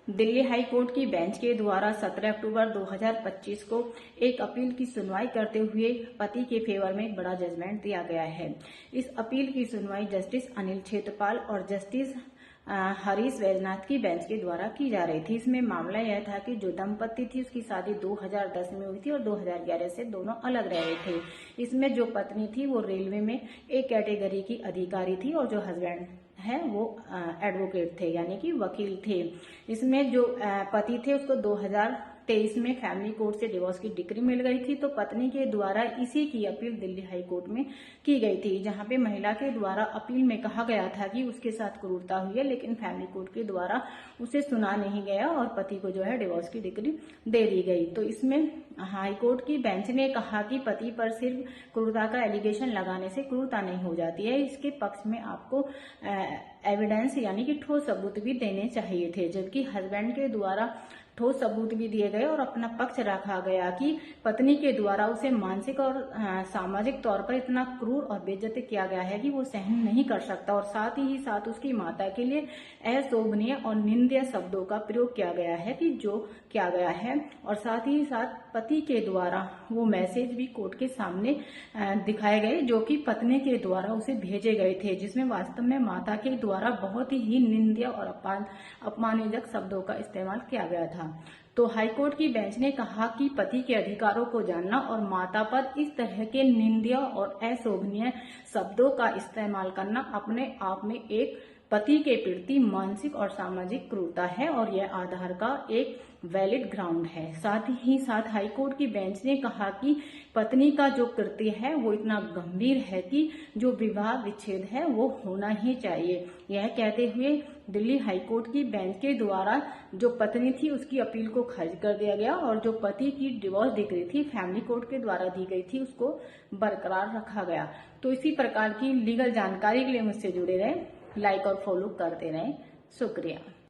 Delhi high court की bench के द्वारा 17 अक्टूबर 2025 को एक अपील की सुनवाई करते हुए पति के फेवर में एक बड़ा जजमेंट दिया गया है। इस अपील की सुनवाई जस्टिस अनिल क्षेत्रपाल और जस्टिस हरीश वैजनाथ की बेंच के द्वारा की जा रही थी। इसमें मामला यह था कि जो दंपति थी उसकी शादी 2010 में हुई थी और 2011 से दोनों अलग रह रहे थे। इसमें जो पत्नी थी वो रेलवे में एक कैटेगरी की अधिकारी थी और जो हस्बैंड है वो एडवोकेट थे, यानी कि वकील थे। इसमें जो पति थे उसको 2023 में फैमिली कोर्ट से डिवोर्स की डिक्री मिल गई थी, तो पत्नी के द्वारा इसी की अपील दिल्ली हाई कोर्ट में की गई थी, जहां पे महिला के द्वारा अपील में कहा गया था कि उसके साथ क्रूरता हुई है, लेकिन फैमिली कोर्ट के द्वारा उसे सुना नहीं गया और पति को जो है डिवोर्स की डिक्री दे दी गई। तो इसमें हाई कोर्ट की बेंच ने कहा कि पति पर सिर्फ क्रूरता का एलिगेशन लगाने से क्रूरता नहीं हो जाती है, इसके पक्ष में आपको एविडेंस यानी कि ठोस सबूत भी देने चाहिए थे। जबकि हस्बैंड के द्वारा ठोस सबूत भी दिए गए और अपना पक्ष रखा गया कि पत्नी के द्वारा उसे मानसिक और सामाजिक तौर पर इतना क्रूर और बेइज्जत किया गया है कि वो सहन नहीं कर सकता, और साथ ही साथ उसकी माता के लिए अशोभनीय और निंदनीय शब्दों का प्रयोग किया गया है कि जो किया गया है। और साथ ही साथ पति के द्वारा वो मैसेज भी कोर्ट के सामने दिखाए गए जो कि पत्नी के द्वारा उसे भेजे गए थे, जिसमें वास्तव में माता के द्वारा बहुत ही निंदनीय और अपमानजनक शब्दों का इस्तेमाल किया गया था। तो हाईकोर्ट की बेंच ने कहा कि पति के अधिकारों को जानना और माता पर इस तरह के निंदनीय और अशोभनीय शब्दों का इस्तेमाल करना अपने आप में एक पति के प्रति मानसिक और सामाजिक क्रूरता है और यह आधार का एक वैलिड ग्राउंड है। साथ ही साथ हाईकोर्ट की बेंच ने कहा कि पत्नी का जो कृत्य है वो इतना गंभीर है कि जो विवाह विच्छेद है वो होना ही चाहिए। यह कहते हुए दिल्ली हाईकोर्ट की बेंच के द्वारा जो पत्नी थी उसकी अपील को खारिज कर दिया गया और जो पति की डिवोर्स डिक्री थी फैमिली कोर्ट के द्वारा दी गई थी उसको बरकरार रखा गया। तो इसी प्रकार की लीगल जानकारी के लिए मुझसे जुड़े रहें, लाइक और फॉलो करते रहें। शुक्रिया।